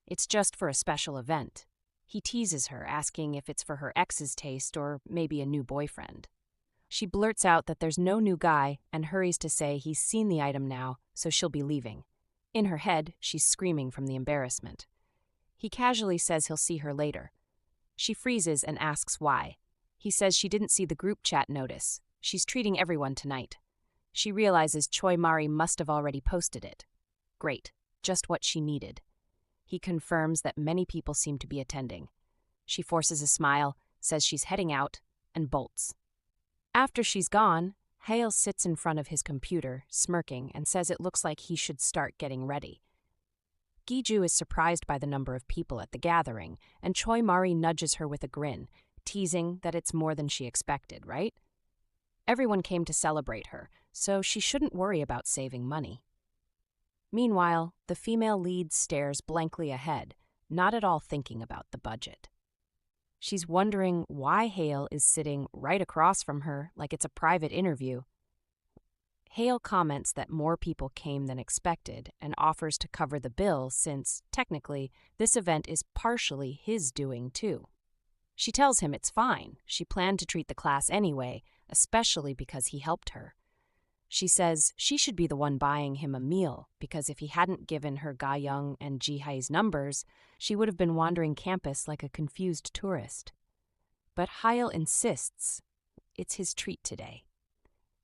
It's just for a special event. He teases her, asking if it's for her ex's taste or maybe a new boyfriend. She blurts out that there's no new guy and hurries to say he's seen the item now, so she'll be leaving. In her head, she's screaming from the embarrassment. He casually says he'll see her later. She freezes and asks why. He says she didn't see the group chat notice. She's treating everyone tonight. She realizes Choi Mari must have already posted it. Great, just what she needed. He confirms that many people seem to be attending. She forces a smile, says she's heading out, and bolts. After she's gone, Hale sits in front of his computer, smirking, and says it looks like he should start getting ready. Giju is surprised by the number of people at the gathering, and Choi Mari nudges her with a grin, teasing that it's more than she expected, right? Everyone came to celebrate her, so she shouldn't worry about saving money. Meanwhile, the female lead stares blankly ahead, not at all thinking about the budget. She's wondering why Hale is sitting right across from her like it's a private interview. Hale comments that more people came than expected and offers to cover the bill since, technically, this event is partially his doing too. She tells him it's fine. She planned to treat the class anyway, especially because he helped her. She says she should be the one buying him a meal because if he hadn't given her Ga-young and Ji-hae's numbers, she would have been wandering campus like a confused tourist. But Hyle insists it's his treat today.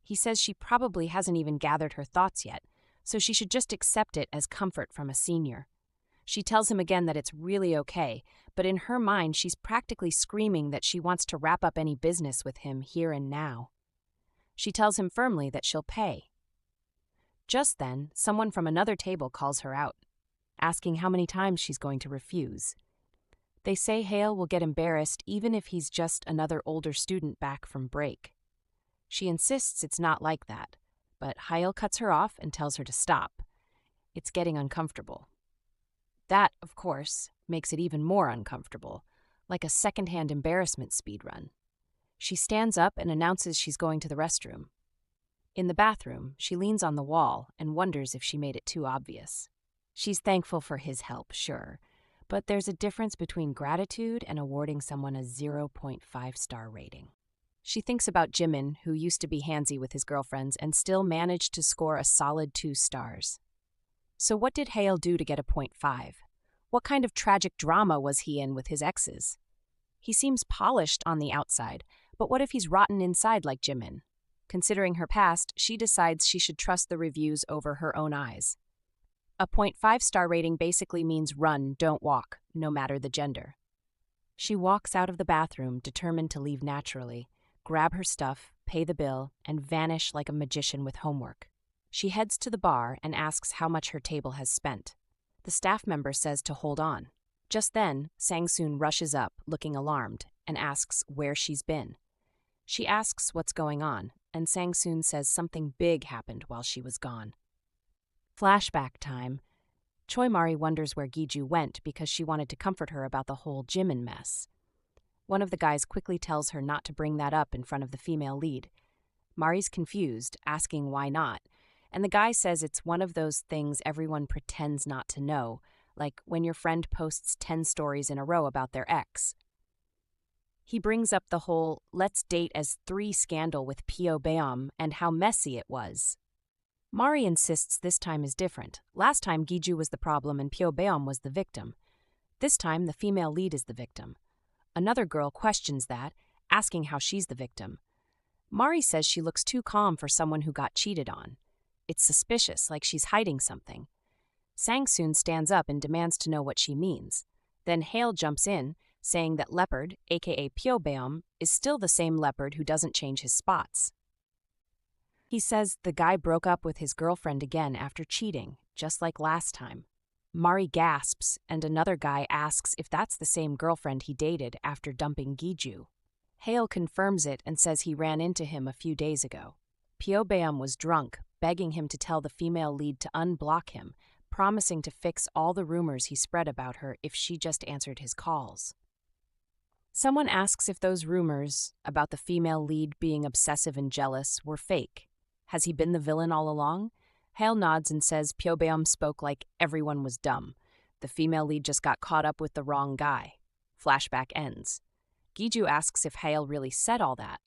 He says she probably hasn't even gathered her thoughts yet, so she should just accept it as comfort from a senior. She tells him again that it's really okay, but in her mind she's practically screaming that she wants to wrap up any business with him here and now. She tells him firmly that she'll pay. Just then, someone from another table calls her out, asking how many times she's going to refuse. They say Hale will get embarrassed even if he's just another older student back from break. She insists it's not like that, but Hyle cuts her off and tells her to stop. It's getting uncomfortable. That, of course, makes it even more uncomfortable, like a secondhand embarrassment speedrun. She stands up and announces she's going to the restroom. In the bathroom, she leans on the wall and wonders if she made it too obvious. She's thankful for his help, sure, but there's a difference between gratitude and awarding someone a 0.5-star rating. She thinks about Jimin, who used to be handsy with his girlfriends and still managed to score a solid 2 stars. So what did Hale do to get a 0.5? What kind of tragic drama was he in with his exes? He seems polished on the outside, but what if he's rotten inside like Jimin? Considering her past, she decides she should trust the reviews over her own eyes. A 0.5-star rating basically means run, don't walk, no matter the gender. She walks out of the bathroom, determined to leave naturally, grab her stuff, pay the bill, and vanish like a magician with homework. She heads to the bar and asks how much her table has spent. The staff member says to hold on. Just then, Sang-soon rushes up, looking alarmed, and asks where she's been. She asks what's going on, and Sang-soon says something big happened while she was gone. Flashback time. Choi Mari wonders where Giju went because she wanted to comfort her about the whole Jimin mess. One of the guys quickly tells her not to bring that up in front of the female lead. Mari's confused, asking why not, and the guy says it's one of those things everyone pretends not to know, like when your friend posts 10 stories in a row about their ex. He brings up the whole let's date as 3 scandal with Pyo Beom and how messy it was. Mari insists this time is different. Last time Giju was the problem and Pyo Beom was the victim. This time the female lead is the victim. Another girl questions that, asking how she's the victim. Mari says she looks too calm for someone who got cheated on. It's suspicious, like she's hiding something. Sang-soon stands up and demands to know what she means. Then Hale jumps in, saying that Leopard, aka Pyo Beom, is still the same Leopard who doesn't change his spots. He says the guy broke up with his girlfriend again after cheating, just like last time. Mari gasps, and another guy asks if that's the same girlfriend he dated after dumping Giju. Hale confirms it and says he ran into him a few days ago. Pyo Beom was drunk, begging him to tell the female lead to unblock him, promising to fix all the rumors he spread about her if she just answered his calls. Someone asks if those rumors about the female lead being obsessive and jealous were fake. Has he been the villain all along? Hale nods and says Pyo Beom spoke like everyone was dumb. The female lead just got caught up with the wrong guy. Flashback ends. Giju asks if Hale really said all that.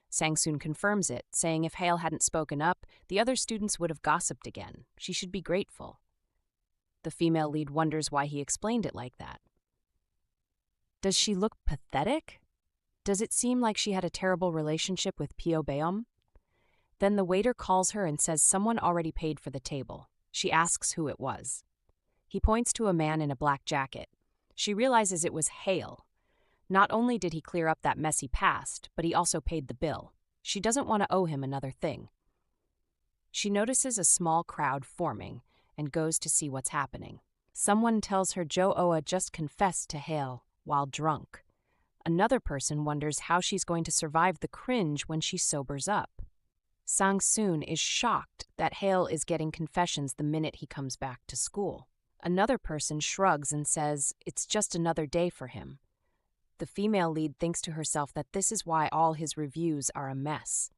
Sang-soon confirms it, saying if Hale hadn't spoken up, the other students would have gossiped again. She should be grateful. The female lead wonders why he explained it like that. Does she look pathetic? Does it seem like she had a terrible relationship with Pyo Beom? Then the waiter calls her and says someone already paid for the table. She asks who it was. He points to a man in a black jacket. She realizes it was Hale. Not only did he clear up that messy past, but he also paid the bill. She doesn't want to owe him another thing. She notices a small crowd forming and goes to see what's happening. Someone tells her Jo-oa just confessed to Hale while drunk. Another person wonders how she's going to survive the cringe when she sobers up. Sang-soon is shocked that Hale is getting confessions the minute he comes back to school. Another person shrugs and says it's just another day for him. The female lead thinks to herself that this is why all his reviews are a mess.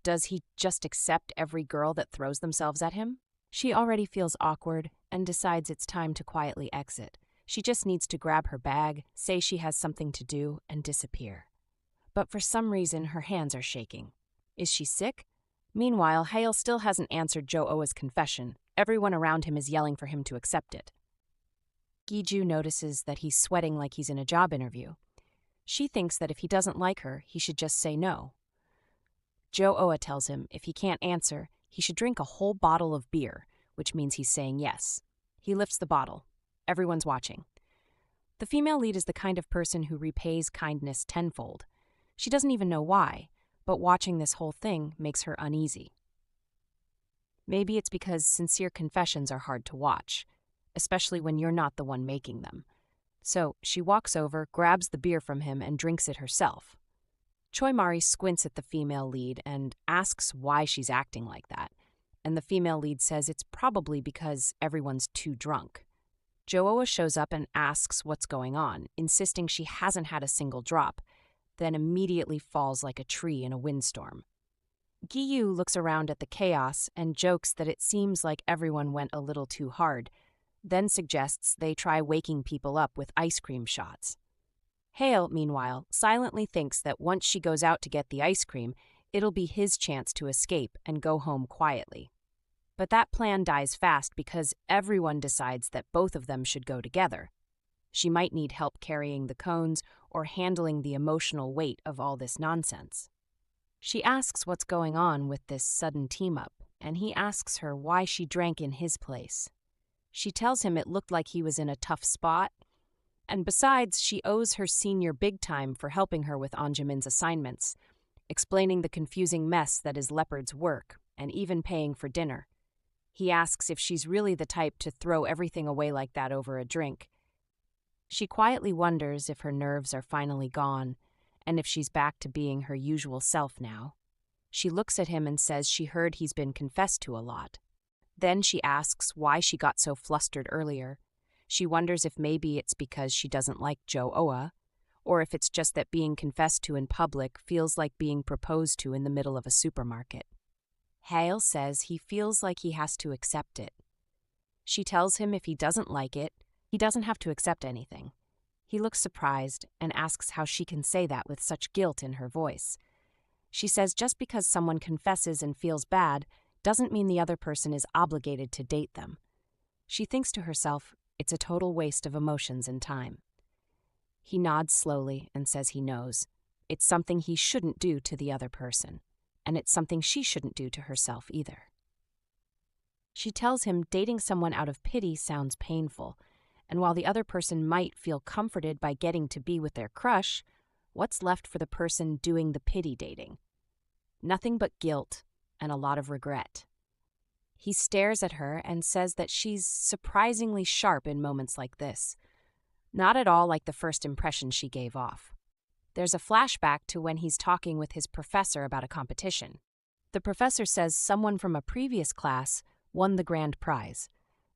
Does he just accept every girl that throws themselves at him? She already feels awkward and decides it's time to quietly exit. She just needs to grab her bag, say she has something to do, and disappear. But for some reason, her hands are shaking. Is she sick? Meanwhile, Hale still hasn't answered Jo-oa's confession. Everyone around him is yelling for him to accept it. Giju notices that he's sweating like he's in a job interview. She thinks that if he doesn't like her, he should just say no. Jo-oa tells him if he can't answer, he should drink a whole bottle of beer, which means he's saying yes. He lifts the bottle. Everyone's watching. The female lead is the kind of person who repays kindness tenfold. She doesn't even know why, but watching this whole thing makes her uneasy. Maybe it's because sincere confessions are hard to watch, especially when you're not the one making them. So she walks over, grabs the beer from him, and drinks it herself. Choi Mari squints at the female lead and asks why she's acting like that, and the female lead says it's probably because everyone's too drunk. Jo-oa shows up and asks what's going on, insisting she hasn't had a single drop, then immediately falls like a tree in a windstorm. Giju looks around at the chaos and jokes that it seems like everyone went a little too hard, then suggests they try waking people up with ice cream shots. Hale, meanwhile, silently thinks that once she goes out to get the ice cream, it'll be his chance to escape and go home quietly. But that plan dies fast because everyone decides that both of them should go together. She might need help carrying the cones or handling the emotional weight of all this nonsense. She asks what's going on with this sudden team-up, and he asks her why she drank in his place. She tells him it looked like he was in a tough spot, and besides, she owes her senior big time for helping her with Anjamin's assignments, explaining the confusing mess that is Leopard's work, and even paying for dinner. He asks if she's really the type to throw everything away like that over a drink. She quietly wonders if her nerves are finally gone, and if she's back to being her usual self now. She looks at him and says she heard he's been confessed to a lot. Then she asks why she got so flustered earlier. She wonders if maybe it's because she doesn't like Jo-oa, or if it's just that being confessed to in public feels like being proposed to in the middle of a supermarket. Hale says he feels like he has to accept it. She tells him if he doesn't like it, he doesn't have to accept anything. He looks surprised and asks how she can say that with such guilt in her voice. She says just because someone confesses and feels bad doesn't mean the other person is obligated to date them. She thinks to herself, it's a total waste of emotions and time. He nods slowly and says he knows. It's something he shouldn't do to the other person, and it's something she shouldn't do to herself either. She tells him dating someone out of pity sounds painful, and while the other person might feel comforted by getting to be with their crush, what's left for the person doing the pity dating? Nothing but guilt and a lot of regret. He stares at her and says that she's surprisingly sharp in moments like this. Not at all like the first impression she gave off. There's a flashback to when he's talking with his professor about a competition. The professor says someone from a previous class won the grand prize,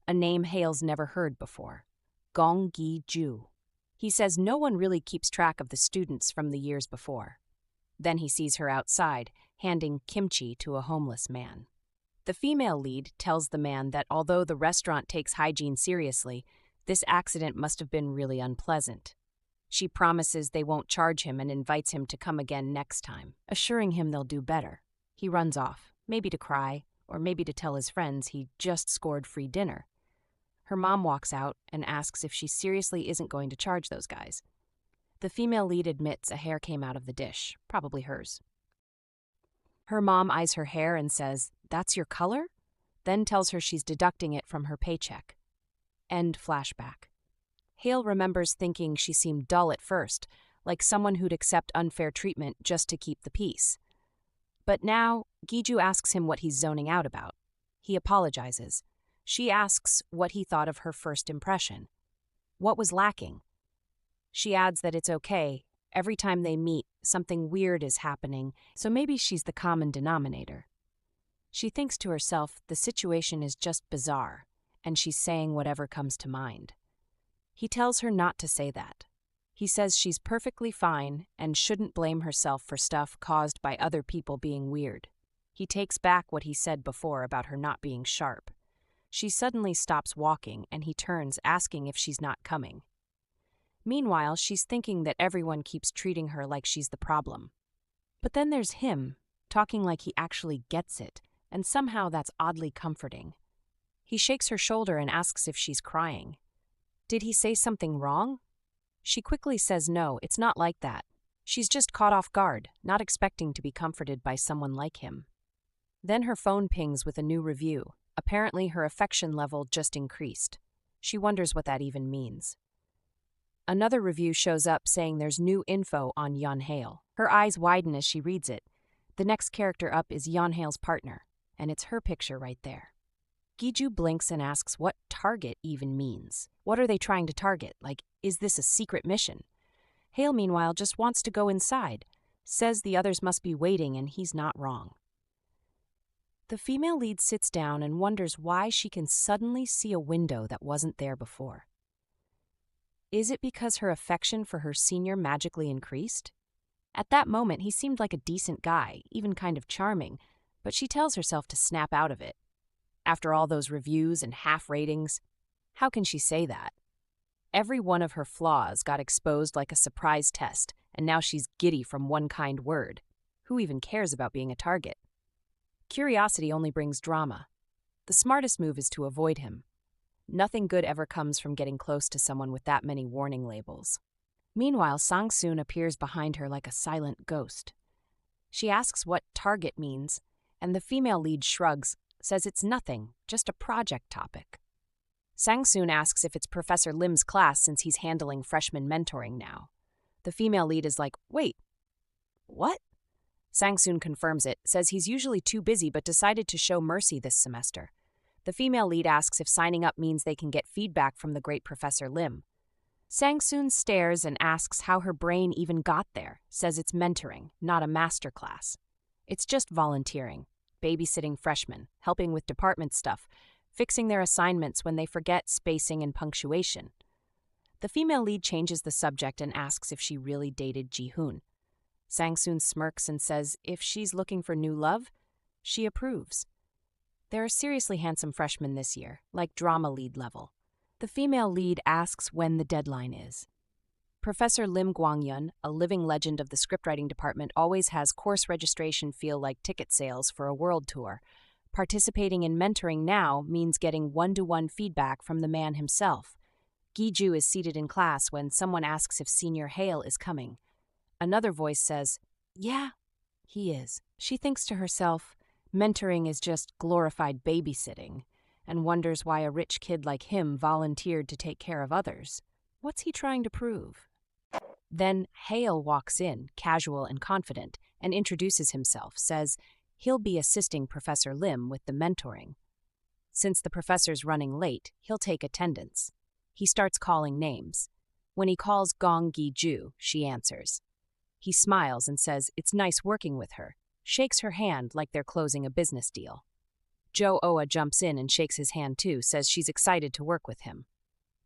a name Hale's never heard before, Giju. He says no one really keeps track of the students from the years before. Then he sees her outside, handing kimchi to a homeless man. The female lead tells the man that although the restaurant takes hygiene seriously, this accident must have been really unpleasant. She promises they won't charge him and invites him to come again next time, assuring him they'll do better. He runs off, maybe to cry, or maybe to tell his friends he just scored free dinner. Her mom walks out and asks if she seriously isn't going to charge those guys. The female lead admits a hair came out of the dish, probably hers. Her mom eyes her hair and says, "That's your color?" Then tells her she's deducting it from her paycheck. End flashback. Hale remembers thinking she seemed dull at first, like someone who'd accept unfair treatment just to keep the peace. But now, Giju asks him what he's zoning out about. He apologizes. She asks what he thought of her first impression. What was lacking? She adds that it's okay. Every time they meet, something weird is happening, so maybe she's the common denominator. She thinks to herself the situation is just bizarre, and she's saying whatever comes to mind. He tells her not to say that. He says she's perfectly fine and shouldn't blame herself for stuff caused by other people being weird. He takes back what he said before about her not being sharp. She suddenly stops walking and he turns, asking if she's not coming. Meanwhile, she's thinking that everyone keeps treating her like she's the problem. But then there's him, talking like he actually gets it, and somehow that's oddly comforting. He shakes her shoulder and asks if she's crying. Did he say something wrong? She quickly says no, it's not like that. She's just caught off guard, not expecting to be comforted by someone like him. Then her phone pings with a new review. Apparently her affection level just increased. She wonders what that even means. Another review shows up saying there's new info on Yeonhale. Her eyes widen as she reads it. The next character up is Yeonhale's partner, and it's her picture right there. Giju blinks and asks what target even means. What are they trying to target? Like, is this a secret mission? Hale, meanwhile, just wants to go inside, says the others must be waiting and he's not wrong. The female lead sits down and wonders why she can suddenly see a window that wasn't there before. Is it because her affection for her senior magically increased? At that moment, he seemed like a decent guy, even kind of charming, but she tells herself to snap out of it. After all those reviews and half ratings, how can she say that? Every one of her flaws got exposed like a surprise test, and now she's giddy from one kind word. Who even cares about being a target? Curiosity only brings drama. The smartest move is to avoid him. Nothing good ever comes from getting close to someone with that many warning labels. Meanwhile, Sang-soon appears behind her like a silent ghost. She asks what target means, and the female lead shrugs, says it's nothing, just a project topic. Sang-soon asks if it's Professor Lim's class since he's handling freshman mentoring now. The female lead is like, wait, what? Sang-soon confirms it, says he's usually too busy but decided to show mercy this semester. The female lead asks if signing up means they can get feedback from the great Professor Lim. Sang-soon stares and asks how her brain even got there, says it's mentoring, not a master class. It's just volunteering, babysitting freshmen, helping with department stuff, fixing their assignments when they forget spacing and punctuation. The female lead changes the subject and asks if she really dated Ji-hoon. Sang-soon smirks and says if she's looking for new love, she approves. There are seriously handsome freshmen this year, like drama lead level. The female lead asks when the deadline is. Professor Lim Gwang-yun, a living legend of the scriptwriting department, always has course registration feel like ticket sales for a world tour. Participating in mentoring now means getting one-to-one feedback from the man himself. Giju is seated in class when someone asks if Senior Hale is coming. Another voice says, "Yeah, he is." She thinks to herself, mentoring is just glorified babysitting, and wonders why a rich kid like him volunteered to take care of others. What's he trying to prove? Then Hale walks in, casual and confident, and introduces himself, says he'll be assisting Professor Lim with the mentoring. Since the professor's running late, he'll take attendance. He starts calling names. When he calls Gong Giju, she answers. He smiles and says it's nice working with her, shakes her hand like they're closing a business deal. Jo-oa jumps in and shakes his hand too, says she's excited to work with him.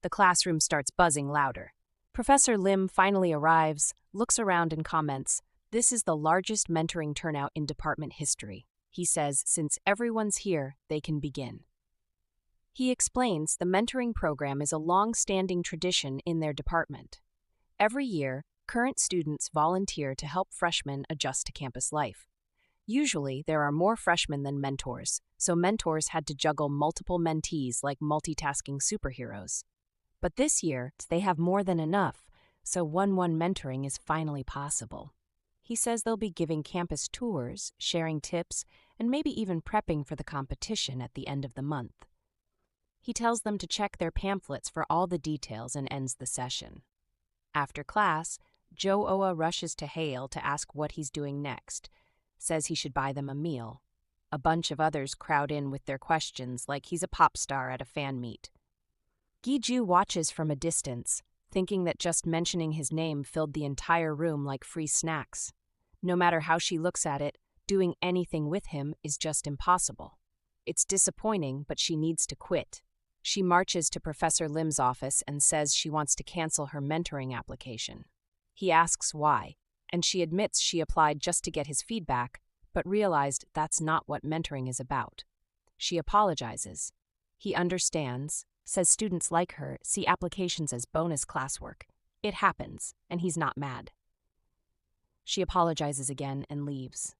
The classroom starts buzzing louder. Professor Lim finally arrives, looks around and comments, "This is the largest mentoring turnout in department history." He says since everyone's here, they can begin. He explains the mentoring program is a long-standing tradition in their department. Every year, current students volunteer to help freshmen adjust to campus life. Usually, there are more freshmen than mentors, so mentors had to juggle multiple mentees like multitasking superheroes. But this year, they have more than enough, so one-on-one mentoring is finally possible. He says they'll be giving campus tours, sharing tips, and maybe even prepping for the competition at the end of the month. He tells them to check their pamphlets for all the details and ends the session. After class, Jo-oa rushes to Hale to ask what he's doing next, says he should buy them a meal. A bunch of others crowd in with their questions like he's a pop star at a fan meet. Giju watches from a distance, thinking that just mentioning his name filled the entire room like free snacks. No matter how she looks at it, doing anything with him is just impossible. It's disappointing, but she needs to quit. She marches to Professor Lim's office and says she wants to cancel her mentoring application. He asks why, and she admits she applied just to get his feedback, but realized that's not what mentoring is about. She apologizes. He understands, says students like her see applications as bonus classwork. It happens, and he's not mad. She apologizes again and leaves.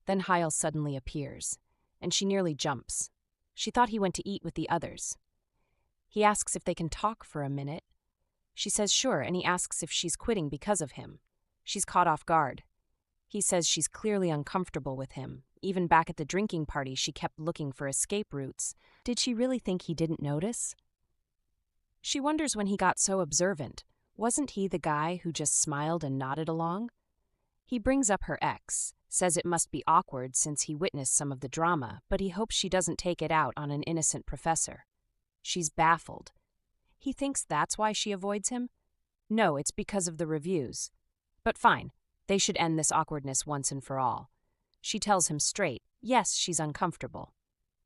Then Hyle suddenly appears, and she nearly jumps. She thought he went to eat with the others. He asks if they can talk for a minute. She says sure, and he asks if she's quitting because of him. She's caught off guard. He says she's clearly uncomfortable with him. Even back at the drinking party, she kept looking for escape routes. Did she really think he didn't notice? She wonders when he got so observant. Wasn't he the guy who just smiled and nodded along? He brings up her ex, says it must be awkward since he witnessed some of the drama, but he hopes she doesn't take it out on an innocent professor. She's baffled. He thinks that's why she avoids him? No, it's because of the reviews. But fine, they should end this awkwardness once and for all. She tells him straight, yes, she's uncomfortable.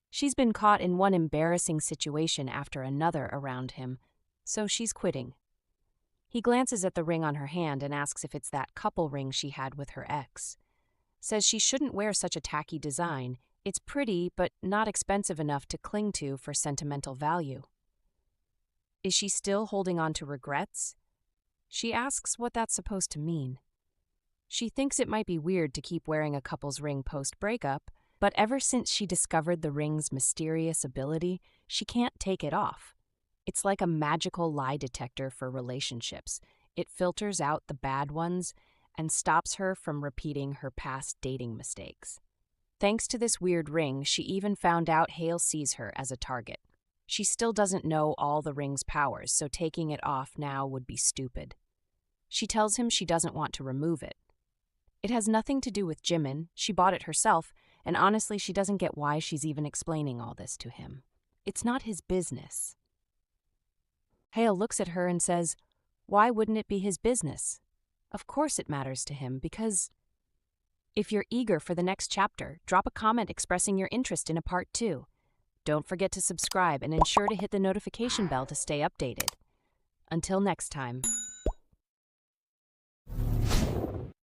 She's been caught in one embarrassing situation after another around him, so she's quitting. He glances at the ring on her hand and asks if it's that couple ring she had with her ex. Says she shouldn't wear such a tacky design. It's pretty, but not expensive enough to cling to for sentimental value. Is she still holding on to regrets? She asks what that's supposed to mean. She thinks it might be weird to keep wearing a couple's ring post-breakup, but ever since she discovered the ring's mysterious ability, she can't take it off. It's like a magical lie detector for relationships. It filters out the bad ones and stops her from repeating her past dating mistakes. Thanks to this weird ring, she even found out Hale sees her as a target. She still doesn't know all the ring's powers, so taking it off now would be stupid. She tells him she doesn't want to remove it. It has nothing to do with Jimin. She bought it herself, and honestly, she doesn't get why she's even explaining all this to him. It's not his business. Hale looks at her and says, "Why wouldn't it be his business? Of course it matters to him, because..." If you're eager for the next chapter, drop a comment expressing your interest in a part 2. Don't forget to subscribe and ensure to hit the notification bell to stay updated. Until next time.